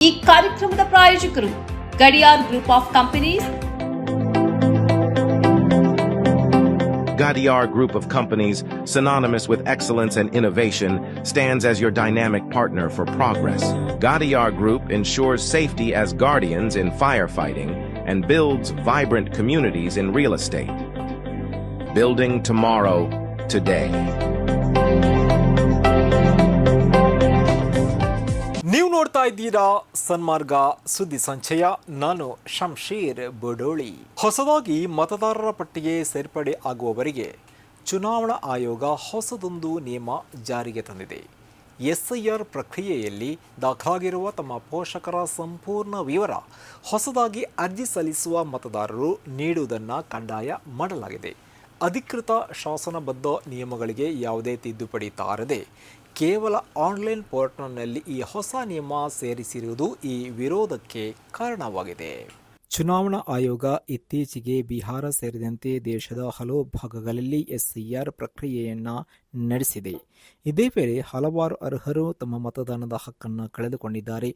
ಈ ಕಾರ್ಯಕ್ರಮದ ಪ್ರಾಯೋಜಕರು Gadiyar group of companies. Gadiar Group of Companies, synonymous with excellence and innovation, stands as your dynamic partner for progress. Gadiar Group ensures safety as guardians in firefighting and builds vibrant communities in real estate. Building tomorrow, today. ನೀವು ನೋಡ್ತಾ ಇದ್ದೀರಾ ಸನ್ಮಾರ್ಗ ಸುದ್ದಿ ಸಂಚಯ. ನಾನು ಶಂಶೀರ್ ಬಡೋಳಿ. ಹೊಸದಾಗಿ ಮತದಾರರ ಪಟ್ಟಿಗೆ ಸೇರ್ಪಡೆ ಆಗುವವರಿಗೆ ಚುನಾವಣಾ ಆಯೋಗ ಹೊಸದೊಂದು ನಿಯಮ ಜಾರಿಗೆ ತಂದಿದೆ. SIR ಪ್ರಕ್ರಿಯೆಯಲ್ಲಿ ದಾಖಲಾಗಿರುವ ತಮ್ಮ ಪೋಷಕರ ಸಂಪೂರ್ಣ ವಿವರ ಹೊಸದಾಗಿ ಅರ್ಜಿ ಸಲ್ಲಿಸುವ ಮತದಾರರು ನೀಡುವುದನ್ನು ಕಡ್ಡಾಯ ಮಾಡಲಾಗಿದೆ. ಅಧಿಕೃತ ಶಾಸನಬದ್ಧ ನಿಯಮಗಳಿಗೆ ಯಾವುದೇ ತಿದ್ದುಪಡಿ ತಾರದೆ ಕೇವಲ ಆನ್ಲೈನ್ ಪೋರ್ಟಲ್ನಲ್ಲಿ ಈ ಹೊಸ ನಿಯಮ ಸೇರಿಸಿರುವುದು ಈ ವಿರೋಧಕ್ಕೆ ಕಾರಣವಾಗಿದೆ. ಚುನಾವಣಾ ಆಯೋಗ ಇತ್ತೀಚೆಗೆ ಬಿಹಾರ ಸೇರಿದಂತೆ ದೇಶದ ಹಲವು ಭಾಗಗಳಲ್ಲಿ SIR ಪ್ರಕ್ರಿಯೆಯನ್ನು ನಡೆಸಿದೆ. ಇದೇ ವೇಳೆ ಹಲವಾರು ಅರ್ಹರು ತಮ್ಮ ಮತದಾನದ ಹಕ್ಕನ್ನು ಕಳೆದುಕೊಂಡಿದ್ದಾರೆ.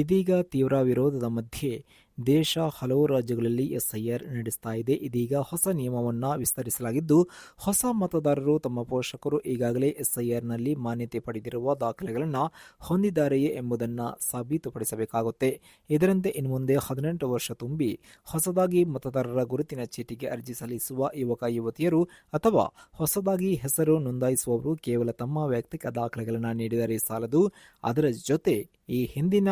ಇದೀಗ ತೀವ್ರ ವಿರೋಧದ ಮಧ್ಯೆ ದೇಶ ಹಲವು ರಾಜ್ಯಗಳಲ್ಲಿ SIR ನಡೆಸ್ತಾ ಇದೆ. ಇದೀಗ ಹೊಸ ನಿಯಮವನ್ನು ವಿಸ್ತರಿಸಲಾಗಿದ್ದು, ಹೊಸ ಮತದಾರರು ತಮ್ಮ ಪೋಷಕರು ಈಗಾಗಲೇ SIRನಲ್ಲಿ ಮಾನ್ಯತೆ ಪಡೆದಿರುವ ದಾಖಲೆಗಳನ್ನು ಹೊಂದಿದ್ದಾರೆಯೇ ಎಂಬುದನ್ನು ಸಾಬೀತುಪಡಿಸಬೇಕಾಗುತ್ತೆ. ಇದರಂತೆ ಇನ್ನು ಮುಂದೆ 18 ವರ್ಷ ತುಂಬಿ ಹೊಸದಾಗಿ ಮತದಾರರ ಗುರುತಿನ ಚೀಟಿಗೆ ಅರ್ಜಿ ಸಲ್ಲಿಸುವ ಯುವಕ ಯುವತಿಯರು ಅಥವಾ ಹೊಸದಾಗಿ ಹೆಸರು ನೋಂದಾಯಿಸುವವರು ಕೇವಲ ತಮ್ಮ ವೈಯಕ್ತಿಕ ದಾಖಲೆಗಳನ್ನು ನೀಡಿದರೆ ಸಾಲದು. ಅದರ ಜೊತೆ ಈ ಹಿಂದಿನ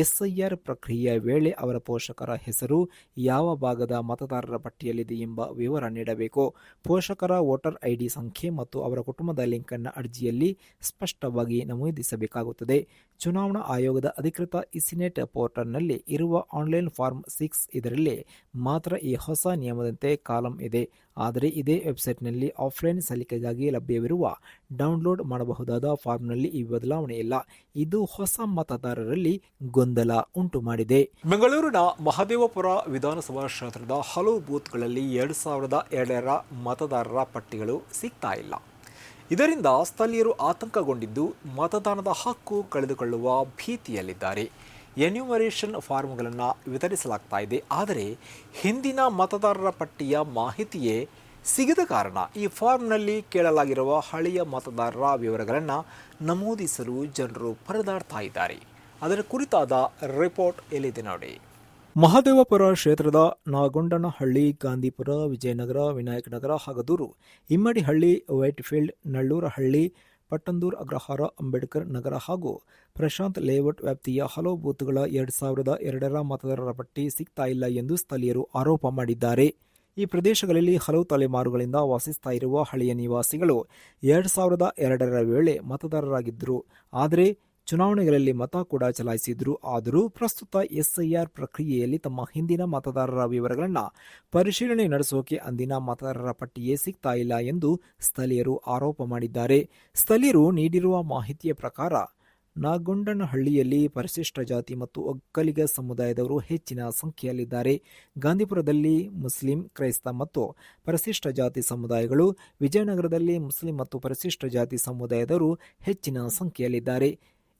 SIR ಪ್ರಕ್ರಿಯೆಯ ವೇಳೆ ಅವರ ಪೋಷಕರ ಹೆಸರು ಯಾವ ಭಾಗದ ಮತದಾರರ ಪಟ್ಟಿಯಲ್ಲಿದೆ ಎಂಬ ವಿವರ ನೀಡಬೇಕು. ಪೋಷಕರ ವೋಟರ್ ID ಸಂಖ್ಯೆ ಮತ್ತು ಅವರ ಕುಟುಂಬದ ಲಿಂಕ್ ಅನ್ನು ಅರ್ಜಿಯಲ್ಲಿ ಸ್ಪಷ್ಟವಾಗಿ ನಮೂದಿಸಬೇಕಾಗುತ್ತದೆ. ಚುನಾವಣಾ ಆಯೋಗದ ಅಧಿಕೃತ ಇಸಿನೆಟ್ ಪೋರ್ಟಲ್ನಲ್ಲಿ ಇರುವ ಆನ್ಲೈನ್ ಫಾರ್ಮ್ 6 ಇದರಲ್ಲಿ ಮಾತ್ರ ಈ ಹೊಸ ನಿಯಮದಂತೆ ಕಾಲಂ ಇದೆ. ಆದರೆ ಇದೇ ವೆಬ್ಸೈಟ್ನಲ್ಲಿ ಆಫ್ಲೈನ್ ಸಲ್ಲಿಕೆಗಾಗಿ ಲಭ್ಯವಿರುವ ಡೌನ್ಲೋಡ್ ಮಾಡಬಹುದಾದ ಫಾರ್ಮ್ನಲ್ಲಿ ಈ ಬದಲಾವಣೆ ಇಲ್ಲ. ಇದು ಹೊಸ ಮತದಾರರಲ್ಲಿ ಗೊಂದಲ ಉಂಟು ಮಾಡಿದೆ. ಬೆಂಗಳೂರಿನ ಮಹದೇವಪುರ ವಿಧಾನಸಭಾ ಕ್ಷೇತ್ರದ ಹಲವು ಬೂತ್ಗಳಲ್ಲಿ 2002ರ ಮತದಾರರ ಪಟ್ಟಿಗಳು ಸಿಗ್ತಾ ಇಲ್ಲ. ಇದರಿಂದ ಸ್ಥಳೀಯರು ಆತಂಕಗೊಂಡಿದ್ದು ಮತದಾನದ ಹಕ್ಕು ಕಳೆದುಕೊಳ್ಳುವ ಭೀತಿಯಲ್ಲಿದ್ದಾರೆ. ಎನ್ಯುಮರೇಷನ್ ಫಾರ್ಮ್ಗಳನ್ನು ವಿತರಿಸಲಾಗ್ತಾ ಇದೆ. ಆದರೆ ಹಿಂದಿನ ಮತದಾರರ ಪಟ್ಟಿಯ ಮಾಹಿತಿಯೇ ಸಿಗದ ಕಾರಣ ಈ ಫಾರ್ಮ್ನಲ್ಲಿ ಕೇಳಲಾಗಿರುವ ಹಳೆಯ ಮತದಾರರ ವಿವರಗಳನ್ನು ನಮೂದಿಸಲು ಜನರು ಪರದಾಡ್ತಾ ಇದ್ದಾರೆ. ಅದರ ಕುರಿತಾದ ರಿಪೋರ್ಟ್ ಎಲ್ಲಿದೆ ನೋಡಿ. ಮಹದೇವಪುರ ಕ್ಷೇತ್ರದ ನಾಗೊಂಡನಹಳ್ಳಿ, ಗಾಂಧಿಪುರ, ವಿಜಯನಗರ, ವಿನಾಯಕನಗರ, ಹಗದೂರು, ಇಮ್ಮಡಿಹಳ್ಳಿ, ವೈಟ್ಫೀಲ್ಡ್, ನಳ್ಳೂರಹಳ್ಳಿ, ಪಟ್ಟಂದೂರ್, ಅಗ್ರಹಾರ, ಅಂಬೇಡ್ಕರ್ ನಗರ ಹಾಗೂ ಪ್ರಶಾಂತ್ ಲೇಔಟ್ ವ್ಯಾಪ್ತಿಯ ಹಲವು ಬೂತ್ಗಳ 2002ರ ಮತದಾರರ ಪಟ್ಟಿ ಸಿಗ್ತಾ ಇಲ್ಲ ಎಂದು ಸ್ಥಳೀಯರು ಆರೋಪ ಮಾಡಿದ್ದಾರೆ. ಈ ಪ್ರದೇಶಗಳಲ್ಲಿ ಹಲವು ತಲೆಮಾರುಗಳಿಂದ ವಾಸಿಸ್ತಾ ಇರುವ ಹಳೆಯ ನಿವಾಸಿಗಳು 2002ರ ವೇಳೆ ಮತದಾರರಾಗಿದ್ದರು. ಆದರೆ ಚುನಾವಣೆಗಳಲ್ಲಿ ಮತ ಕೂಡ ಚಲಾಯಿಸಿದ್ರು. ಆದರೂ ಪ್ರಸ್ತುತ SIR ಪ್ರಕ್ರಿಯೆಯಲ್ಲಿ ತಮ್ಮ ಹಿಂದಿನ ಮತದಾರರ ವಿವರಗಳನ್ನು ಪರಿಶೀಲನೆ ನಡೆಸೋಕೆ ಅಂದಿನ ಮತದಾರರ ಪಟ್ಟಿಯೇ ಸಿಗ್ತಾ ಇಲ್ಲ ಎಂದು ಸ್ಥಳೀಯರು ಆರೋಪ ಮಾಡಿದ್ದಾರೆ. ಸ್ಥಳೀಯರು ನೀಡಿರುವ ಮಾಹಿತಿಯ ಪ್ರಕಾರ ನಾಗೊಂಡನಹಳ್ಳಿಯಲ್ಲಿ ಪರಿಶಿಷ್ಟ ಜಾತಿ ಮತ್ತು ಒಕ್ಕಲಿಗ ಸಮುದಾಯದವರು ಹೆಚ್ಚಿನ ಸಂಖ್ಯೆಯಲ್ಲಿದ್ದಾರೆ. ಗಾಂಧಿಪುರದಲ್ಲಿ ಮುಸ್ಲಿಂ, ಕ್ರೈಸ್ತ ಮತ್ತು ಪರಿಶಿಷ್ಟ ಜಾತಿ ಸಮುದಾಯಗಳು, ವಿಜಯನಗರದಲ್ಲಿ ಮುಸ್ಲಿಂ ಮತ್ತು ಪರಿಶಿಷ್ಟ ಜಾತಿ ಸಮುದಾಯದವರು ಹೆಚ್ಚಿನ ಸಂಖ್ಯೆಯಲ್ಲಿದ್ದಾರೆ.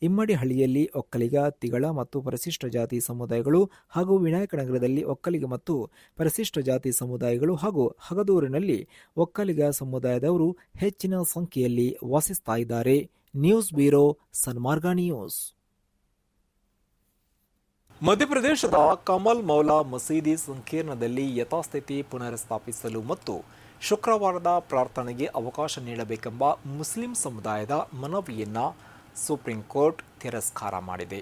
ಇಮ್ಮಡಿಹಳ್ಳಿಯಲ್ಲಿ ಒಕ್ಕಲಿಗ, ತಿಗಳ ಮತ್ತು ಪರಿಶಿಷ್ಟ ಜಾತಿ ಸಮುದಾಯಗಳು ಹಾಗೂ ವಿನಾಯಕನಗರದಲ್ಲಿ ಒಕ್ಕಲಿಗ ಮತ್ತು ಪರಿಶಿಷ್ಟ ಜಾತಿ ಸಮುದಾಯಗಳು ಹಾಗೂ ಹಗದೂರಿನಲ್ಲಿ ಒಕ್ಕಲಿಗ ಸಮುದಾಯದವರು ಹೆಚ್ಚಿನ ಸಂಖ್ಯೆಯಲ್ಲಿ ವಾಸಿಸ್ತಾ ಇದ್ದಾರೆ. News bureau, Sanmarga news. ಮಧ್ಯಪ್ರದೇಶದ ಕಮಲ್ ಮೌಲಾ ಮಸೀದಿ ಸಂಕೀರ್ಣದಲ್ಲಿ ಯಥಾಸ್ಥಿತಿ ಪುನರ್ಸ್ಥಾಪಿಸಲು ಮತ್ತು ಶುಕ್ರವಾರದ ಪ್ರಾರ್ಥನೆಗೆ ಅವಕಾಶ ನೀಡಬೇಕೆಂಬ ಮುಸ್ಲಿಂ ಸಮುದಾಯದ ಮನವಿಯನ್ನು ಸುಪ್ರೀಂ ಕೋರ್ಟ್ ತಿರಸ್ಕಾರ ಮಾಡಿದೆ.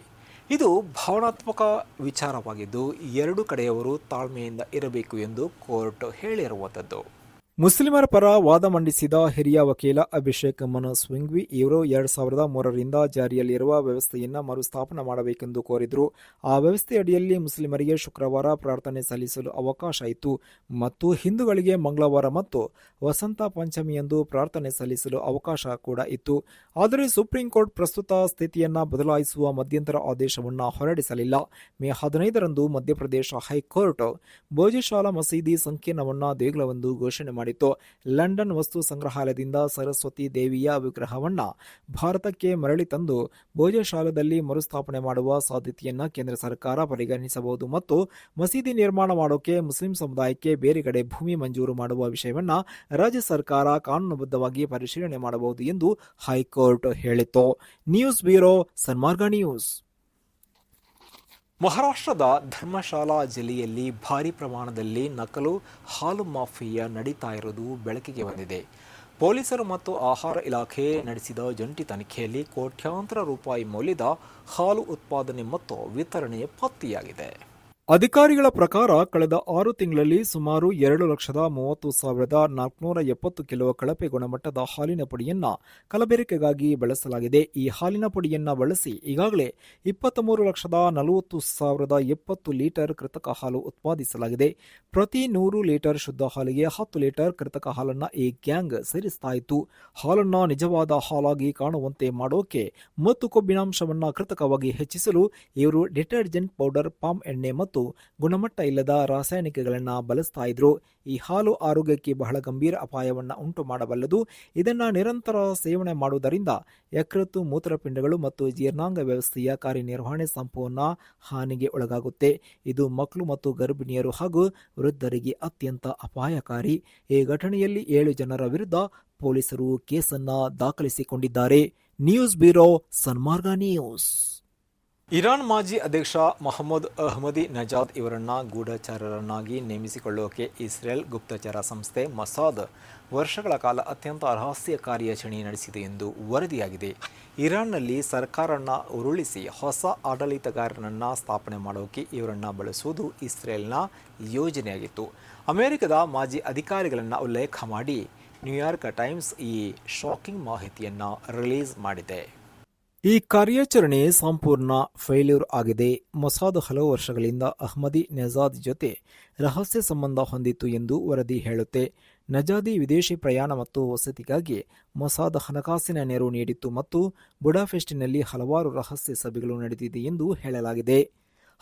ಇದು ಭಾವನಾತ್ಮಕ ವಿಚಾರವಾಗಿದ್ದು ಎರಡು ಕಡೆಯವರು ತಾಳ್ಮೆಯಿಂದ ಇರಬೇಕು ಎಂದು ಕೋರ್ಟ್ ಹೇಳಿರುವಂಥದ್ದು. ಮುಸ್ಲಿಮರ ಪರ ವಾದ ಮಂಡಿಸಿದ ಹಿರಿಯ ವಕೀಲ ಅಭಿಷೇಕ್ ಮನು ಸಿಂಘ್ವಿ ಇವರು 2003ರಿಂದ ಜಾರಿಯಲ್ಲಿರುವ ವ್ಯವಸ್ಥೆಯನ್ನು ಮರುಸ್ಥಾಪನೆ ಮಾಡಬೇಕೆಂದು ಕೋರಿದರು. ಆ ವ್ಯವಸ್ಥೆಯಡಿಯಲ್ಲಿ ಮುಸ್ಲಿಮರಿಗೆ ಶುಕ್ರವಾರ ಪ್ರಾರ್ಥನೆ ಸಲ್ಲಿಸಲು ಅವಕಾಶ ಇತ್ತು ಮತ್ತು ಹಿಂದೂಗಳಿಗೆ ಮಂಗಳವಾರ ಮತ್ತು ವಸಂತ ಪಂಚಮಿಯಂದು ಪ್ರಾರ್ಥನೆ ಸಲ್ಲಿಸಲು ಅವಕಾಶ ಕೂಡ ಇತ್ತು. ಆದರೆ ಸುಪ್ರೀಂ ಕೋರ್ಟ್ ಪ್ರಸ್ತುತ ಸ್ಥಿತಿಯನ್ನು ಬದಲಾಯಿಸುವ ಮಧ್ಯಂತರ ಆದೇಶವನ್ನು ಹೊರಡಿಸಲಿಲ್ಲ. ಮೇ 15ರಂದು ಮಧ್ಯಪ್ರದೇಶ ಹೈಕೋರ್ಟ್ ಭೋಜಶಾಲಾ ಮಸೀದಿ ಸಂಕೀರ್ಣವನ್ನು ದೇಗುಲವೆಂದು ಘೋಷಣೆ ಮಾಡಿದೆ. ಮಾಡಿತ್ತು. ಲಂಡನ್ ವಸ್ತು ಸಂಗ್ರಹಾಲಯದಿಂದ ಸರಸ್ವತಿ ದೇವಿಯ ವಿಗ್ರಹವನ್ನು ಭಾರತಕ್ಕೆ ಮರಳಿ ತಂದು ಭೋಜಶಾಲದಲ್ಲಿ ಮರುಸ್ಥಾಪನೆ ಮಾಡುವ ಸಾಧ್ಯತೆಯನ್ನು ಕೇಂದ್ರ ಸರ್ಕಾರ ಪರಿಗಣಿಸಬಹುದು ಮತ್ತು ಮಸೀದಿ ನಿರ್ಮಾಣ ಮಾಡೋಕೆ ಮುಸ್ಲಿಂ ಸಮುದಾಯಕ್ಕೆ ಬೇರೆ ಕಡೆ ಭೂಮಿ ಮಂಜೂರು ಮಾಡುವ ವಿಷಯವನ್ನು ರಾಜ್ಯ ಸರ್ಕಾರ ಕಾನೂನುಬದ್ಧವಾಗಿ ಪರಿಶೀಲನೆ ಮಾಡಬಹುದು ಎಂದು ಹೈಕೋರ್ಟ್ ಹೇಳಿತು. News bureau, Sanmarga news. ಮಹಾರಾಷ್ಟ್ರದ ಧರ್ಮಶಾಲಾ ಜಿಲ್ಲೆಯಲ್ಲಿ ಭಾರಿ ಪ್ರಮಾಣದಲ್ಲಿ ನಕಲು ಹಾಲು ಮಾಫಿಯಾ ನಡೀತಾ ಇರುವುದು ಬೆಳಕಿಗೆ ಬಂದಿದೆ. ಪೊಲೀಸರು ಮತ್ತು ಆಹಾರ ಇಲಾಖೆ ನಡೆಸಿದ ಜಂಟಿ ತನಿಖೆಯಲ್ಲಿ ಕೋಟ್ಯಾಂತರ ರೂಪಾಯಿ ಮೌಲ್ಯದ ಹಾಲು ಉತ್ಪಾದನೆ ಮತ್ತು ವಿತರಣೆ ಪತ್ತೆಯಾಗಿದೆ. ಅಧಿಕಾರಿಗಳ ಪ್ರಕಾರ ಕಳೆದ 6 ತಿಂಗಳಲ್ಲಿ ಸುಮಾರು 2,30,470 ಕಿಲೋ ಕಳಪೆ ಗುಣಮಟ್ಟದ ಹಾಲಿನ ಪುಡಿಯನ್ನು ಕಲಬೆರಕೆಗಾಗಿ ಬಳಸಲಾಗಿದೆ. ಈ ಹಾಲಿನ ಪುಡಿಯನ್ನು ಬಳಸಿ ಈಗಾಗಲೇ 23,40,70 ಲೀಟರ್ ಕೃತಕ ಹಾಲು ಉತ್ಪಾದಿಸಲಾಗಿದೆ. ಪ್ರತಿ 100 ಲೀಟರ್ ಶುದ್ಧ ಹಾಲಿಗೆ 10 ಲೀಟರ್ ಕೃತಕ ಹಾಲನ್ನು ಈ ಗ್ಯಾಂಗ್ ಸೇರಿಸ್ತಾ ಇತ್ತು. ಹಾಲನ್ನು ನಿಜವಾದ ಹಾಲಾಗಿ ಕಾಣುವಂತೆ ಮಾಡೋಕೆ ಮತ್ತು ಕೊಬ್ಬಿನಾಂಶವನ್ನು ಕೃತಕವಾಗಿ ಹೆಚ್ಚಿಸಲು ಇವರು ಡಿಟರ್ಜೆಂಟ್ ಪೌಡರ್, ಪಾಮ್ ಎಣ್ಣೆ ಮತ್ತು ಗುಣಮಟ್ಟ ಇಲ್ಲದ ರಾಸಾಯನಿಕಗಳನ್ನು ಬಳಸ್ತಾ ಇದ್ರು. ಈ ಹಾಲು ಆರೋಗ್ಯಕ್ಕೆ ಬಹಳ ಗಂಭೀರ ಅಪಾಯವನ್ನು ಉಂಟು ಮಾಡಬಲ್ಲದು. ಇದನ್ನು ನಿರಂತರ ಸೇವನೆ ಮಾಡುವುದರಿಂದ ಯಕೃತ್ತು, ಮೂತ್ರಪಿಂಡಗಳು ಮತ್ತು ಜೀರ್ಣಾಂಗ ವ್ಯವಸ್ಥೆಯ ಕಾರ್ಯನಿರ್ವಹಣೆ ಸಂಪೂರ್ಣ ಹಾನಿಗೆ ಒಳಗಾಗುತ್ತೆ. ಇದು ಮಕ್ಕಳು ಮತ್ತು ಗರ್ಭಿಣಿಯರು ಹಾಗೂ ವೃದ್ಧರಿಗೆ ಅತ್ಯಂತ ಅಪಾಯಕಾರಿ. ಈ ಘಟನೆಯಲ್ಲಿ 7 ಜನರ ವಿರುದ್ಧ ಪೊಲೀಸರು ಕೇಸನ್ನು ದಾಖಲಿಸಿಕೊಂಡಿದ್ದಾರೆ. News bureau, Sanmarga news. Iran ಮಾಜಿ ಅಧ್ಯಕ್ಷ ಮೊಹಮ್ಮದ್ ಅಹ್ಮದಿ ನಜಾದ್ ಇವರನ್ನು ಗೂಢಚಾರರನ್ನಾಗಿ ನೇಮಿಸಿಕೊಳ್ಳೋಕೆ ಇಸ್ರೇಲ್ ಗುಪ್ತಚರ ಸಂಸ್ಥೆ ಮೊಸಾದ್ ವರ್ಷಗಳ ಕಾಲ ಅತ್ಯಂತ ರಹಸ್ಯ ಕಾರ್ಯಾಚರಣೆ ನಡೆಸಿದೆ ಎಂದು ವರದಿಯಾಗಿದೆ. ಇರಾನ್ನಲ್ಲಿ ಸರ್ಕಾರವನ್ನು ಉರುಳಿಸಿ ಹೊಸ ಆಡಳಿತಗಾರನನ್ನು ಸ್ಥಾಪನೆ ಮಾಡೋಕೆ ಇವರನ್ನು ಬಳಸುವುದು ಇಸ್ರೇಲ್ನ ಯೋಜನೆಯಾಗಿತ್ತು. ಅಮೆರಿಕದ ಮಾಜಿ ಅಧಿಕಾರಿಗಳನ್ನು ಉಲ್ಲೇಖ ಮಾಡಿ ನ್ಯೂಯಾರ್ಕ್ ಟೈಮ್ಸ್ ಈ ಶಾಕಿಂಗ್ ಮಾಹಿತಿಯನ್ನು ರಿಲೀಸ್ ಮಾಡಿದೆ. ಈ ಕಾರ್ಯಾಚರಣೆ ಸಂಪೂರ್ಣ ಫೇಲ್ಯೂರ್ ಆಗಿದೆ. ಮೊಸಾದ್ ಹಲವು ವರ್ಷಗಳಿಂದ ಅಹ್ಮದಿ ನೆಜಾದ್ ಜೊತೆ ರಹಸ್ಯ ಸಂಬಂಧ ಹೊಂದಿತ್ತು ಎಂದು ವರದಿ ಹೇಳುತ್ತೆ. ನಜಾದಿ ವಿದೇಶಿ ಪ್ರಯಾಣ ಮತ್ತು ವಸತಿಗಾಗಿ ಮೊಸಾದ್ ಹಣಕಾಸಿನ ನೆರವು ನೀಡಿತ್ತು ಮತ್ತು ಬುಡಾಪೆಸ್ಟ್ನಲ್ಲಿ ಹಲವಾರು ರಹಸ್ಯ ಸಭೆಗಳು ನಡೆದಿದೆ ಎಂದು ಹೇಳಲಾಗಿದೆ.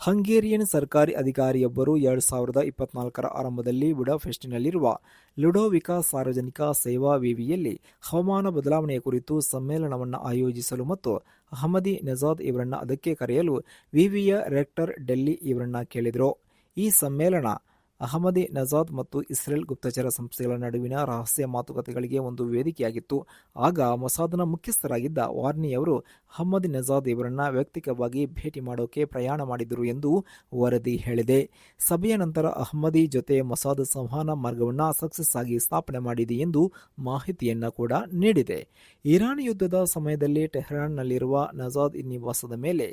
ಹಂಗೇರಿಯನ್ ಸರ್ಕಾರಿ ಅಧಿಕಾರಿಯೊಬ್ಬರು 2024ರ ಆರಂಭದಲ್ಲಿ ಬುಡಾಪೆಸ್ಟ್ನಲ್ಲಿರುವ ಲುಡೋವಿಕಾ ಸಾರ್ವಜನಿಕ ಸೇವಾ ವಿವಿಯಲ್ಲಿ ಹವಾಮಾನ ಬದಲಾವಣೆಯ ಕುರಿತು ಸಮ್ಮೇಳನವನ್ನು ಆಯೋಜಿಸಲು ಮತ್ತು ಅಹ್ಮದಿ ನೆಜಾದ್ ಇವರನ್ನು ಅದಕ್ಕೆ ಕರೆಯಲು ವಿವಿಯ ರೆಕ್ಟರ್ ಡೆಲ್ಲಿ ಇವರನ್ನ ಕೇಳಿದರು. ಈ ಸಮ್ಮೇಳನ ಅಹ್ಮದಿ ನಜಾದ್ ಮತ್ತು ಇಸ್ರೇಲ್ ಗುಪ್ತಚರ ಸಂಸ್ಥೆಗಳ ನಡುವಿನ ರಹಸ್ಯ ಮಾತುಕತೆಗಳಿಗೆ ಒಂದು ವೇದಿಕೆಯಾಗಿತ್ತು. ಆಗ ಮೊಸಾದ್ನ ಮುಖ್ಯಸ್ಥರಾಗಿದ್ದ ವಾರ್ನಿಯವರು ಅಹ್ಮದಿ ನಜಾದ್ ಇವರನ್ನು ವೈಯಕ್ತಿಕವಾಗಿ ಭೇಟಿ ಮಾಡೋಕೆ ಪ್ರಯಾಣ ಮಾಡಿದರು ಎಂದು ವರದಿ ಹೇಳಿದೆ. ಸಭೆಯ ನಂತರ ಅಹ್ಮದಿ ಜೊತೆ ಮೊಸಾದ್ ಸಂವಹನ ಮಾರ್ಗವನ್ನು ಸಕ್ಸಸ್ ಆಗಿ ಸ್ಥಾಪನೆ ಮಾಡಿದೆ ಎಂದು ಮಾಹಿತಿಯನ್ನು ಕೂಡ ನೀಡಿದೆ. ಇರಾನ್ ಯುದ್ಧದ ಸಮಯದಲ್ಲಿ ಟೆಹರಾನ್ನಲ್ಲಿರುವ ನಜಾದ್ ನಿವಾಸದ ಮೇಲೆ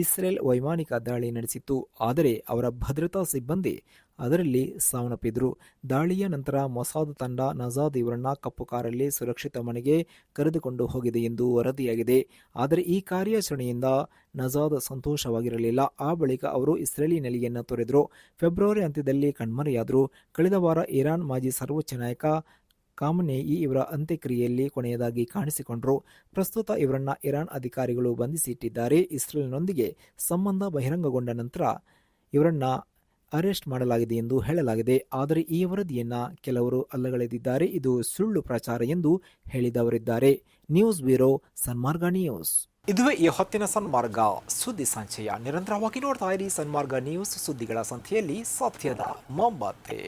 ಇಸ್ರೇಲ್ ವೈಮಾನಿಕ ದಾಳಿ ನಡೆಸಿತ್ತು. ಆದರೆ ಅವರ ಭದ್ರತಾ ಸಿಬ್ಬಂದಿ ಅದರಲ್ಲಿ ಸಾವನ್ನಪ್ಪಿದ್ರು. ದಾಳಿಯ ನಂತರ ಮೊಸಾದ್ ತಂಡ ನಜಾದ್ ಇವರನ್ನ ಕಪ್ಪು ಕಾರಲ್ಲಿ ಸುರಕ್ಷಿತ ಮನೆಗೆ ಕರೆದುಕೊಂಡು ಹೋಗಿದೆ ಎಂದು ವರದಿಯಾಗಿದೆ. ಆದರೆ ಈ ಕಾರ್ಯಾಚರಣೆಯಿಂದ ನಜಾದ್ ಸಂತೋಷವಾಗಿರಲಿಲ್ಲ. ಆ ಬಳಿಕ ಅವರು ಇಸ್ರೇಲಿ ನೆಲೆಯನ್ನು ತೊರೆದರು. ಫೆಬ್ರವರಿ ಅಂತ್ಯದಲ್ಲಿ ಕಣ್ಮರೆಯಾದರು. ಕಳೆದ ವಾರ ಇರಾನ್ ಮಾಜಿ ಸರ್ವೋಚ್ಚ ನಾಯಕ ಖಾಮೆನೇಯಿ ಇವರ ಅಂತ್ಯಕ್ರಿಯೆಯಲ್ಲಿ ಕೊನೆಯದಾಗಿ ಕಾಣಿಸಿಕೊಂಡರು. ಪ್ರಸ್ತುತ ಇವರನ್ನ ಇರಾನ್ ಅಧಿಕಾರಿಗಳು ಬಂಧಿಸಿಟ್ಟಿದ್ದಾರೆ. ಇಸ್ರೇಲ್ನೊಂದಿಗೆ ಸಂಬಂಧ ಬಹಿರಂಗಗೊಂಡ ನಂತರ ಇವರನ್ನ ಅರೆಸ್ಟ್ ಮಾಡಲಾಗಿದೆ ಎಂದು ಹೇಳಲಾಗಿದೆ. ಆದರೆ ಈ ವರದಿಯನ್ನ ಕೆಲವರು ಅಲ್ಲಗಳೆದಿದ್ದಾರೆ. ಇದು ಸುಳ್ಳು ಪ್ರಚಾರ ಎಂದು ಹೇಳಿದವರಿದ್ದಾರೆ. News bureau, Sanmarga news. ಇದುವೇ ಈ ಹೊತ್ತಿನ ಸನ್ಮಾರ್ಗ ಸುದ್ದಿ ಸಂಚಯ. ನಿರಂತರವಾಗಿ ನೋಡ್ತಾ ಇರಿ ಸನ್ಮಾರ್ಗ ನ್ಯೂಸ್. ಸುದ್ದಿಗಳ ಸಂಖ್ಯೆಯಲ್ಲಿ ಸತ್ಯದ ಮೊಂಬತ್ತೆ.